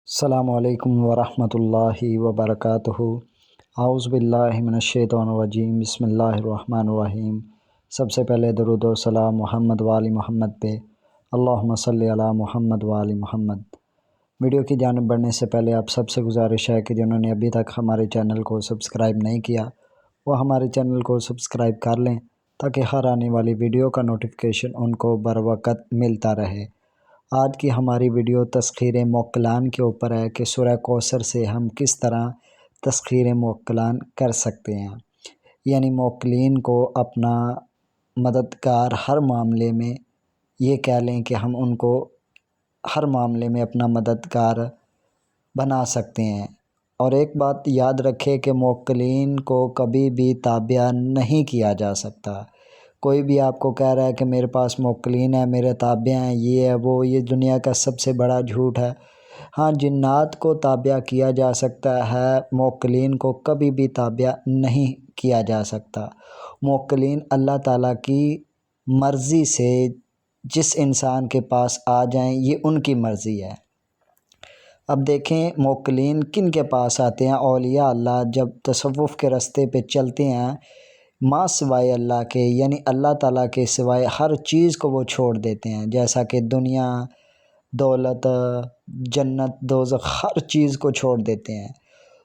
السلام علیکم ورحمۃ اللہ وبرکاتہ۔ اعوذ باللہ من الشیطان الرجیم، بسم اللہ الرحمن الرحیم۔ سب سے پہلے درود و سلام محمد وآل محمد پہ، اللہم صلی علی محمد وآل محمد۔ ویڈیو کی جانب بڑھنے سے پہلے آپ سب سے گزارش ہے کہ جنہوں نے ابھی تک ہمارے چینل کو سبسکرائب نہیں کیا وہ ہمارے چینل کو سبسکرائب کر لیں تاکہ ہر آنے والی ویڈیو کا نوٹیفیکیشن ان کو بروقت ملتا رہے۔ آج کی ہماری ویڈیو تسخیر موکلان کے اوپر ہے کہ سورہ کوثر سے ہم کس طرح تسخیر موکلان کر سکتے ہیں، یعنی موکلین کو اپنا مددگار ہر معاملے میں، یہ کہہ لیں کہ ہم ان کو ہر معاملے میں اپنا مددگار بنا سکتے ہیں۔ اور ایک بات یاد رکھے کہ موکلین کو کبھی بھی تابع نہیں کیا جا سکتا۔ کوئی بھی آپ کو کہہ رہا ہے کہ میرے پاس موکلین ہیں، میرے تابع ہیں، یہ ہے وہ، یہ دنیا کا سب سے بڑا جھوٹ ہے۔ ہاں، جنات کو تابع کیا جا سکتا ہے، موکلین کو کبھی بھی تابع نہیں کیا جا سکتا۔ موکلین اللہ تعالیٰ کی مرضی سے جس انسان کے پاس آ جائیں، یہ ان کی مرضی ہے۔ اب دیکھیں موکلین کن کے پاس آتے ہیں۔ اولیاء اللہ جب تصوف کے راستے پہ چلتے ہیں، ماں سوائے اللہ کے، یعنی اللہ تعالیٰ کے سوائے ہر چیز کو وہ چھوڑ دیتے ہیں، جیسا کہ دنیا، دولت، جنت، دوزخ، ہر چیز کو چھوڑ دیتے ہیں۔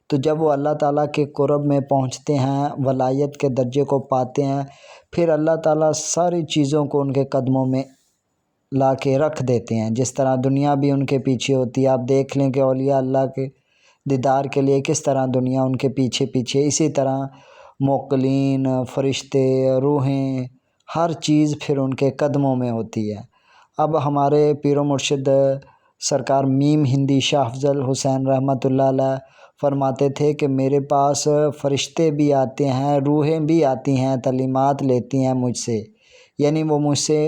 تو جب وہ اللہ تعالیٰ کے قرب میں پہنچتے ہیں، ولایت کے درجے کو پاتے ہیں، پھر اللہ تعالیٰ ساری چیزوں کو ان کے قدموں میں لا کے رکھ دیتے ہیں۔ جس طرح دنیا بھی ان کے پیچھے ہوتی ہے، آپ دیکھ لیں کہ اولیاء اللہ کے دیدار کے لیے کس طرح دنیا ان کے پیچھے پیچھے، اسی طرح موکلین، فرشتے، روحیں، ہر چیز پھر ان کے قدموں میں ہوتی ہے۔ اب ہمارے پیر و مرشد سرکار میم ہندی شاہ افضل حسین رحمۃ اللہ علیہ فرماتے تھے کہ میرے پاس فرشتے بھی آتے ہیں، روحیں بھی آتی ہیں، تعلیمات لیتی ہیں مجھ سے، یعنی وہ مجھ سے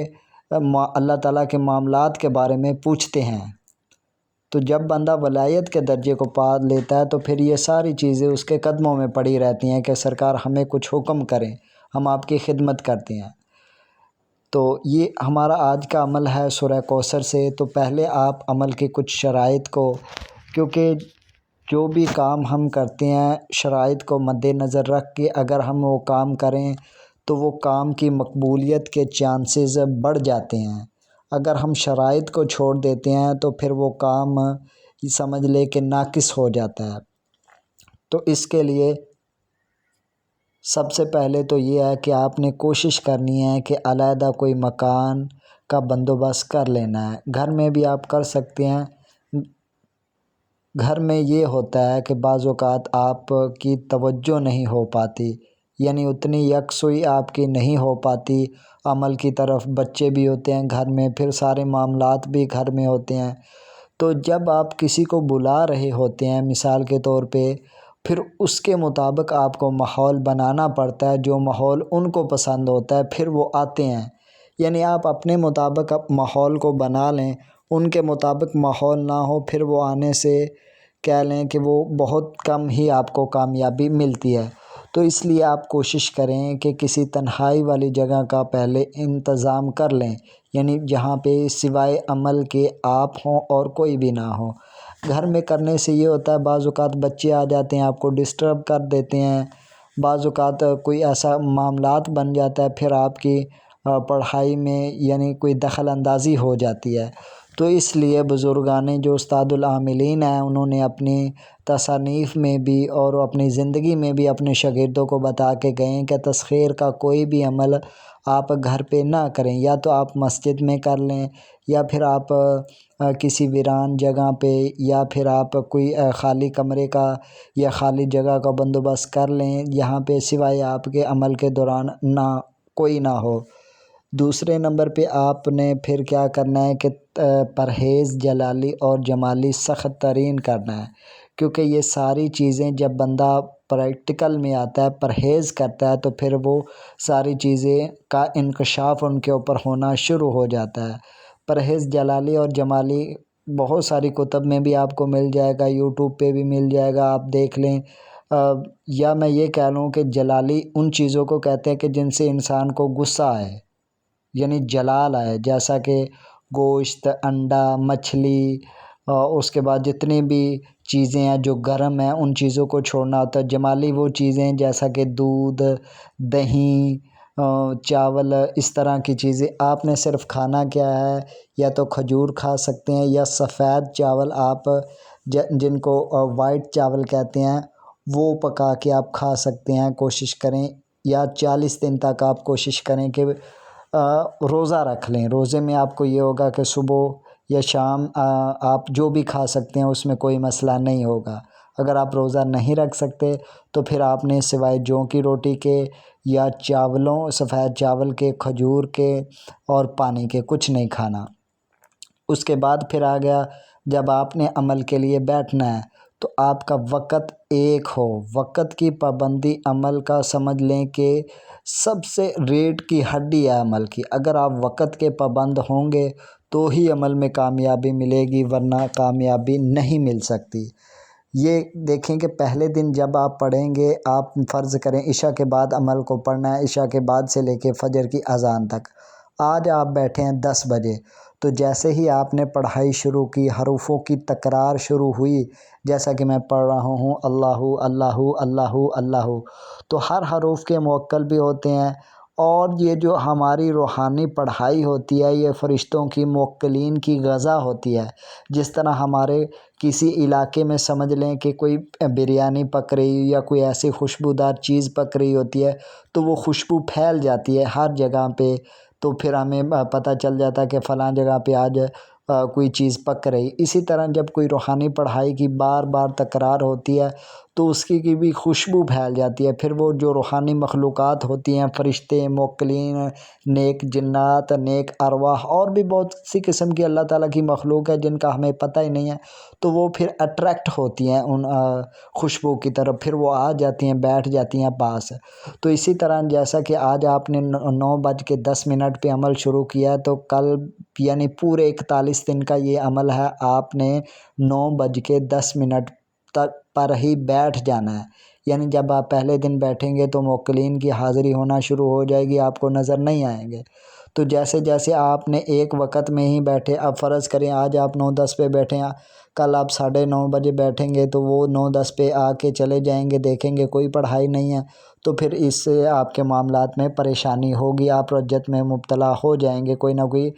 اللہ تعالیٰ کے معاملات کے بارے میں پوچھتے ہیں۔ تو جب بندہ ولایت کے درجے کو پا لیتا ہے تو پھر یہ ساری چیزیں اس کے قدموں میں پڑی رہتی ہیں کہ سرکار ہمیں کچھ حکم کریں، ہم آپ کی خدمت کرتے ہیں۔ تو یہ ہمارا آج کا عمل ہے سورہ کوثر سے۔ تو پہلے آپ عمل کی کچھ شرائط کو، کیونکہ جو بھی کام ہم کرتے ہیں شرائط کو مد نظر رکھ کے اگر ہم وہ کام کریں تو وہ کام کی مقبولیت کے چانسز بڑھ جاتے ہیں۔ اگر ہم شرائط کو چھوڑ دیتے ہیں تو پھر وہ کام سمجھ لے کہ ناقص ہو جاتا ہے۔ تو اس کے لیے سب سے پہلے تو یہ ہے کہ آپ نے کوشش کرنی ہے کہ علیحدہ کوئی مکان کا بندوبست کر لینا ہے۔ گھر میں بھی آپ کر سکتے ہیں۔ گھر میں یہ ہوتا ہے کہ بعض اوقات آپ کی توجہ نہیں ہو پاتی، یعنی اتنی یکسوئی آپ کی نہیں ہو پاتی عمل کی طرف، بچے بھی ہوتے ہیں گھر میں، پھر سارے معاملات بھی گھر میں ہوتے ہیں۔ تو جب آپ کسی کو بلا رہے ہوتے ہیں مثال کے طور پہ، پھر اس کے مطابق آپ کو ماحول بنانا پڑتا ہے، جو ماحول ان کو پسند ہوتا ہے پھر وہ آتے ہیں۔ یعنی آپ اپنے مطابق ماحول کو بنا لیں، ان کے مطابق ماحول نہ ہو پھر وہ آنے سے کہہ لیں کہ وہ بہت کم ہی آپ کو کامیابی ملتی ہے۔ تو اس لیے آپ کوشش کریں کہ کسی تنہائی والی جگہ کا پہلے انتظام کر لیں، یعنی جہاں پہ سوائے عمل کے آپ ہوں اور کوئی بھی نہ ہو۔ گھر میں کرنے سے یہ ہوتا ہے بعض اوقات بچے آ جاتے ہیں، آپ کو ڈسٹرب کر دیتے ہیں، بعض اوقات کوئی ایسا معاملات بن جاتا ہے پھر آپ کی پڑھائی میں یعنی کوئی دخل اندازی ہو جاتی ہے۔ تو اس لیے بزرگان جو استاد العاملین ہیں انہوں نے اپنی تصانیف میں بھی اور اپنی زندگی میں بھی اپنے شاگردوں کو بتا کے گئے ہیں کہ تسخیر کا کوئی بھی عمل آپ گھر پہ نہ کریں، یا تو آپ مسجد میں کر لیں، یا پھر آپ کسی ویران جگہ پہ، یا پھر آپ کوئی خالی کمرے کا یا خالی جگہ کا بندوبست کر لیں یہاں پہ سوائے آپ کے عمل کے دوران کوئی نہ ہو۔ دوسرے نمبر پہ آپ نے پھر کیا کرنا ہے کہ پرہیز جلالی اور جمالی سخت ترین کرنا ہے، کیونکہ یہ ساری چیزیں جب بندہ پریکٹیکل میں آتا ہے، پرہیز کرتا ہے، تو پھر وہ ساری چیزیں کا انکشاف ان کے اوپر ہونا شروع ہو جاتا ہے۔ پرہیز جلالی اور جمالی بہت ساری کتب میں بھی آپ کو مل جائے گا، یوٹیوب پہ بھی مل جائے گا، آپ دیکھ لیں۔ یا میں یہ کہہ لوں کہ جلالی ان چیزوں کو کہتے ہیں کہ جن سے انسان کو غصہ آئے، یعنی جلال آئے، جیسا کہ گوشت، انڈا، مچھلی، اس کے بعد جتنی بھی چیزیں ہیں جو گرم ہیں ان چیزوں کو چھوڑنا ہوتا ہے۔ جمالی وہ چیزیں جیسا کہ دودھ، دہی، چاول، اس طرح کی چیزیں آپ نے صرف کھانا کیا ہے یا تو کھجور کھا سکتے ہیں یا سفید چاول آپ جن کو وائٹ چاول کہتے ہیں وہ پکا کے آپ کھا سکتے ہیں، کوشش کریں، یا 40 دن تک آپ کوشش کریں کہ روزہ رکھ لیں۔ روزے میں آپ کو یہ ہوگا کہ صبح یا شام آپ جو بھی کھا سکتے ہیں اس میں کوئی مسئلہ نہیں ہوگا۔ اگر آپ روزہ نہیں رکھ سکتے تو پھر آپ نے سوائے جوں کی روٹی کے یا چاولوں، سفید چاول کے، کھجور کے اور پانی کے کچھ نہیں کھانا۔ اس کے بعد پھر آ گیا جب آپ نے عمل کے لیے بیٹھنا ہے تو آپ کا وقت ایک ہو۔ وقت کی پابندی عمل کا سمجھ لیں کہ سب سے ریڑھ کی ہڈی ہے عمل کی۔ اگر آپ وقت کے پابند ہوں گے تو ہی عمل میں کامیابی ملے گی، ورنہ کامیابی نہیں مل سکتی۔ یہ دیکھیں کہ پہلے دن جب آپ پڑھیں گے، آپ فرض کریں عشاء کے بعد عمل کو پڑھنا ہے، عشاء کے بعد سے لے کے فجر کی اذان تک۔ آج آپ بیٹھے ہیں 10 بجے، تو جیسے ہی آپ نے پڑھائی شروع کی، حروفوں کی تکرار شروع ہوئی، جیسا کہ میں پڑھ رہا ہوں اللہ اللہ اللہ اللہ، تو ہر حروف کے موکل بھی ہوتے ہیں، اور یہ جو ہماری روحانی پڑھائی ہوتی ہے یہ فرشتوں کی موکلین کی غذا ہوتی ہے۔ جس طرح ہمارے کسی علاقے میں سمجھ لیں کہ کوئی بریانی پک رہی یا کوئی ایسی خوشبودار چیز پک رہی ہوتی ہے تو وہ خوشبو پھیل جاتی ہے ہر جگہ پہ، تو پھر ہمیں پتہ چل جاتا ہے کہ فلاں جگہ پہ آج کوئی چیز پک رہی۔ اسی طرح جب کوئی روحانی پڑھائی کی بار بار تکرار ہوتی ہے تو اس کی بھی خوشبو پھیل جاتی ہے۔ پھر وہ جو روحانی مخلوقات ہوتی ہیں، فرشتے، موکلین، نیک جنات، نیک ارواح، اور بھی بہت سی قسم کی اللہ تعالیٰ کی مخلوق ہے جن کا ہمیں پتہ ہی نہیں ہے، تو وہ پھر اٹریکٹ ہوتی ہیں ان خوشبو کی طرف، پھر وہ آ جاتی ہیں، بیٹھ جاتی ہیں پاس۔ تو اسی طرح جیسا کہ آج آپ نے 9:10 پہ عمل شروع کیا ہے، تو کل یعنی پورے 41 دن کا یہ عمل ہے، آپ نے 9:10 تک پر ہی بیٹھ جانا ہے۔ یعنی جب آپ پہلے دن بیٹھیں گے تو موکلین کی حاضری ہونا شروع ہو جائے گی، آپ کو نظر نہیں آئیں گے۔ تو جیسے جیسے آپ نے ایک وقت میں ہی بیٹھے، اب فرض کریں آج آپ 9:10 پہ بیٹھے ہیں، کل آپ 9:30 بجے بیٹھیں گے تو وہ 9:10 پہ آ کے چلے جائیں گے، دیکھیں گے کوئی پڑھائی نہیں ہے، تو پھر اس سے آپ کے معاملات میں پریشانی ہوگی، آپ رجت میں مبتلا ہو جائیں گے، کوئی نہ کوئی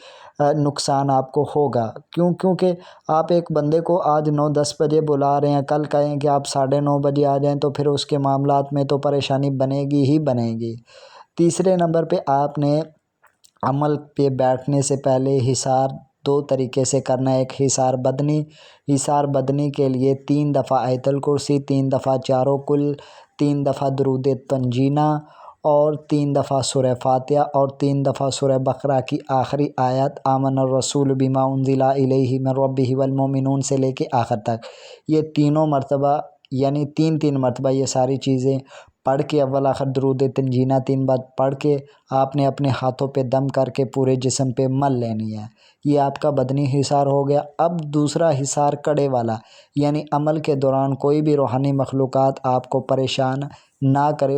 نقصان آپ کو ہوگا۔ کیونکہ آپ ایک بندے کو آج 9:10 بجے بلا رہے ہیں، کل کہیں کہ آپ 9:30 بجے آ جائیں، تو پھر اس کے معاملات میں تو پریشانی بنے گی ہی بنے گی۔ تیسرے نمبر پہ آپ نے عمل پہ بیٹھنے سے پہلے حصار 2 طریقے سے کرنا ہے۔ ایک حصار بدنی، حصار بدنی کے لیے 3 دفعہ آیت الکرسی، 3 دفعہ چاروں کل، 3 دفعہ درود تنجینہ، اور 3 دفعہ سورہ فاتحہ، اور 3 دفعہ سورہ بقرہ کی آخری آیت آمن الرسول بما انزل الیہ من ربہ والمؤمنون سے لے کے آخر تک۔ یہ تینوں مرتبہ، یعنی 3 مرتبہ یہ ساری چیزیں پڑھ کے، اول آخر درود تنجینہ 3 بار پڑھ کے آپ نے اپنے ہاتھوں پہ دم کر کے پورے جسم پہ مل لینی ہے۔ یہ آپ کا بدنی حصار ہو گیا۔ اب دوسرا حصار کڑے والا، یعنی عمل کے دوران کوئی بھی روحانی مخلوقات آپ کو پریشان نہ کرے،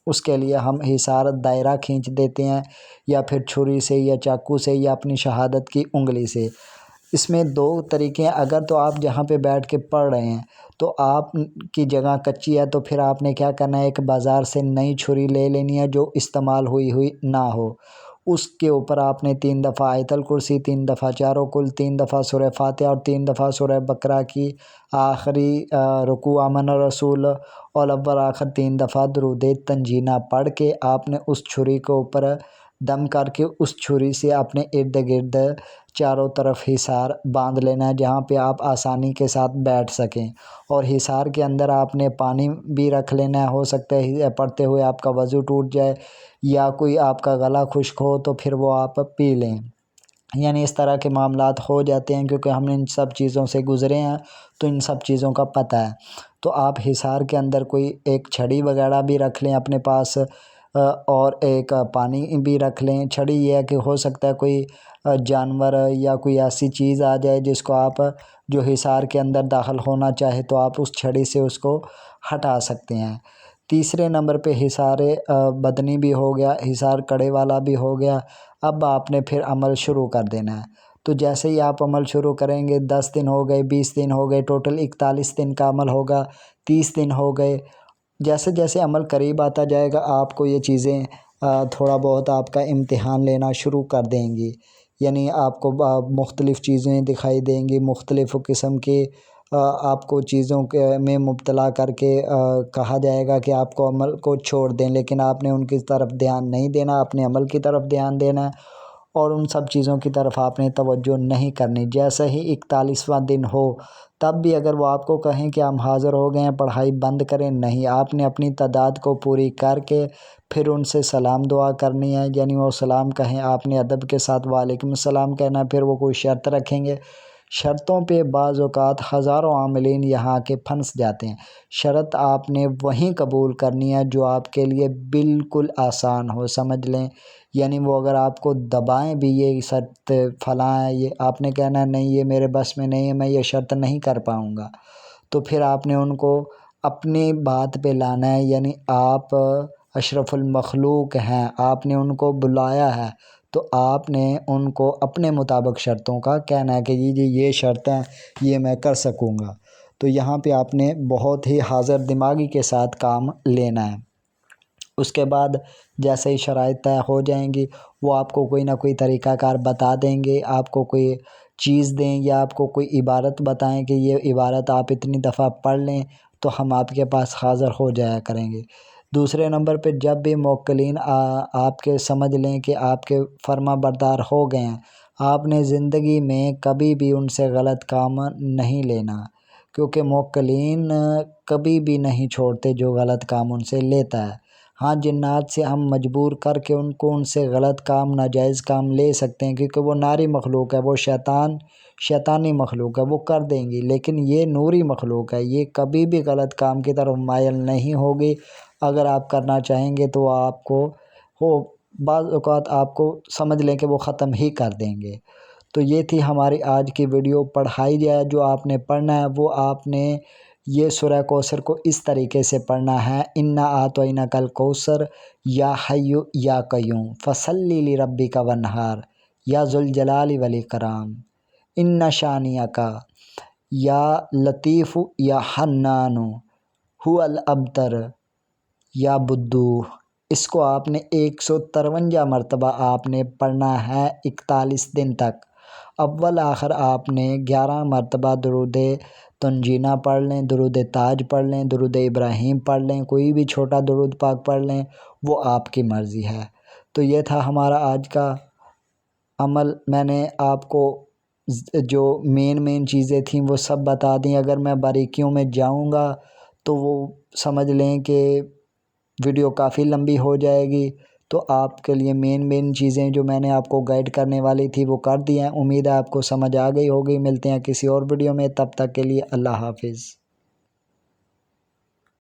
اس کے لیے ہم حصار دائرہ کھینچ دیتے ہیں، یا پھر چھری سے یا چاقو سے یا اپنی شہادت کی انگلی سے۔ اس میں 2 طریقے ہیں۔ اگر تو آپ جہاں پہ بیٹھ کے پڑھ رہے ہیں تو آپ کی جگہ کچی ہے، تو پھر آپ نے کیا کرنا ہے، ایک بازار سے نئی چھری لے لینی ہے جو استعمال ہوئی نہ ہو۔ اس کے اوپر آپ نے 3 دفعہ آیت الکرسی، 3 دفعہ چاروں کل، 3 دفعہ سورہ فاتحہ اور 3 دفعہ سورہ بقرہ کی آخری رکوع آمن الرسول، اور اول آخر 3 دفعہ درود تنجینہ پڑھ کے آپ نے اس چھری کے اوپر دم کر کے اس چھری سے اپنے ارد گرد چاروں طرف حصار باندھ لینا ہے، جہاں پہ آپ آسانی کے ساتھ بیٹھ سکیں۔ اور حصار کے اندر آپ نے پانی بھی رکھ لینا ہے، ہو سکتا ہے پڑھتے ہوئے آپ کا وضو ٹوٹ جائے یا کوئی آپ کا گلا خشک ہو تو پھر وہ آپ پی لیں۔ یعنی اس طرح کے معاملات ہو جاتے ہیں کیونکہ ہم ان سب چیزوں سے گزرے ہیں، تو ان سب چیزوں کا پتہ ہے۔ تو آپ حصار کے اندر کوئی ایک چھڑی وغیرہ بھی رکھ لیں اپنے پاس، اور ایک پانی بھی رکھ لیں۔ چھڑی یہ ہے کہ ہو سکتا ہے کوئی جانور یا کوئی ایسی چیز آ جائے جس کو آپ جو حصار کے اندر داخل ہونا چاہے تو آپ اس چھڑی سے اس کو ہٹا سکتے ہیں۔ تیسرے نمبر پہ حصار بدنی بھی ہو گیا، حصار کڑے والا بھی ہو گیا۔ اب آپ نے پھر عمل شروع کر دینا ہے۔ تو جیسے ہی آپ عمل شروع کریں گے 10 دن ہو گئے، 20 دن ہو گئے، ٹوٹل 41 دن کا عمل ہوگا، 30 دن ہو گئے، جیسے جیسے عمل قریب آتا جائے گا آپ کو یہ چیزیں تھوڑا بہت آپ کا امتحان لینا شروع کر دیں گی، یعنی آپ کو مختلف چیزیں دکھائی دیں گی، مختلف قسم کی آپ کو چیزوں میں مبتلا کر کے کہا جائے گا کہ آپ کو عمل کو چھوڑ دیں، لیکن آپ نے ان کی طرف دھیان نہیں دینا، اپنے عمل کی طرف دھیان دینا ہے اور ان سب چیزوں کی طرف آپ نے توجہ نہیں کرنی۔ جیسے ہی 41واں دن ہو تب بھی اگر وہ آپ کو کہیں کہ ہم حاضر ہو گئے ہیں، پڑھائی بند کریں، نہیں، آپ نے اپنی تعداد کو پوری کر کے پھر ان سے سلام دعا کرنی ہے، یعنی وہ سلام کہیں آپ نے ادب کے ساتھ وعلیکم السلام کہنا ہے۔ پھر وہ کوئی شرط رکھیں گے، شرطوں پہ بعض اوقات ہزاروں عاملین یہاں کے پھنس جاتے ہیں۔ شرط آپ نے وہیں قبول کرنی ہے جو آپ کے لیے بالکل آسان ہو، سمجھ لیں، یعنی وہ اگر آپ کو دبائیں بھی یہ شرط فلاں ہے، یہ آپ نے کہنا ہے نہیں یہ میرے بس میں نہیں ہے، میں یہ شرط نہیں کر پاؤں گا، تو پھر آپ نے ان کو اپنی بات پہ لانا ہے، یعنی آپ اشرف المخلوق ہیں، آپ نے ان کو بلایا ہے تو آپ نے ان کو اپنے مطابق شرطوں کا کہنا ہے کہ جی یہ شرطیں یہ میں کر سکوں گا۔ تو یہاں پہ آپ نے بہت ہی حاضر دماغی کے ساتھ کام لینا ہے۔ اس کے بعد جیسے ہی شرائط طے ہو جائیں گی وہ آپ کو کوئی نہ کوئی طریقہ کار بتا دیں گے، آپ کو کوئی چیز دیں یا آپ کو کوئی عبارت بتائیں کہ یہ عبارت آپ اتنی دفعہ پڑھ لیں تو ہم آپ کے پاس حاضر ہو جایا کریں گے۔ دوسرے نمبر پہ جب بھی موکلین آپ کے سمجھ لیں کہ آپ کے فرما بردار ہو گئے ہیں، آپ نے زندگی میں کبھی بھی ان سے غلط کام نہیں لینا، کیونکہ موکلین کبھی بھی نہیں چھوڑتے جو غلط کام ان سے لیتا ہے۔ ہاں جنات سے ہم مجبور کر کے ان سے غلط کام ناجائز کام لے سکتے ہیں، کیونکہ وہ ناری مخلوق ہے، وہ شیطانی مخلوق ہے، وہ کر دیں گی، لیکن یہ نوری مخلوق ہے، یہ کبھی بھی غلط کام کی طرف مائل نہیں ہوگی۔ اگر آپ کرنا چاہیں گے تو آپ کو بعض اوقات آپ کو سمجھ لیں کہ وہ ختم ہی کر دیں گے۔ تو یہ تھی ہماری آج کی ویڈیو۔ پڑھائی جائے جو آپ نے پڑھنا ہے وہ آپ نے یہ سورہ کوثر کو اس طریقے سے پڑھنا ہے، انا اعطیناک الکوثر یا حی یا قیوم فصلی لربک وانحر یا ذوالجلال والاکرام ان شانئک یا لطیف یا حنان هو الابتر یا بدو۔ اس کو آپ نے 153 مرتبہ آپ نے پڑھنا ہے 41 دن تک۔ اول آخر آپ نے 11 مرتبہ درود تنجینہ پڑھ لیں، درود تاج پڑھ لیں، درود ابراہیم پڑھ لیں، کوئی بھی چھوٹا درود پاک پڑھ لیں، وہ آپ کی مرضی ہے۔ تو یہ تھا ہمارا آج کا عمل۔ میں نے آپ کو جو مین چیزیں تھیں وہ سب بتا دیں، اگر میں باریکیوں میں جاؤں گا تو وہ سمجھ لیں کہ ویڈیو کافی لمبی ہو جائے گی، تو آپ کے لیے مین چیزیں جو میں نے آپ کو گائیڈ کرنے والی تھی وہ کر دی ہیں۔ امید ہے آپ کو سمجھ آ گئی ہوگی۔ ملتے ہیں کسی اور ویڈیو میں، تب تک کے لیے اللہ حافظ۔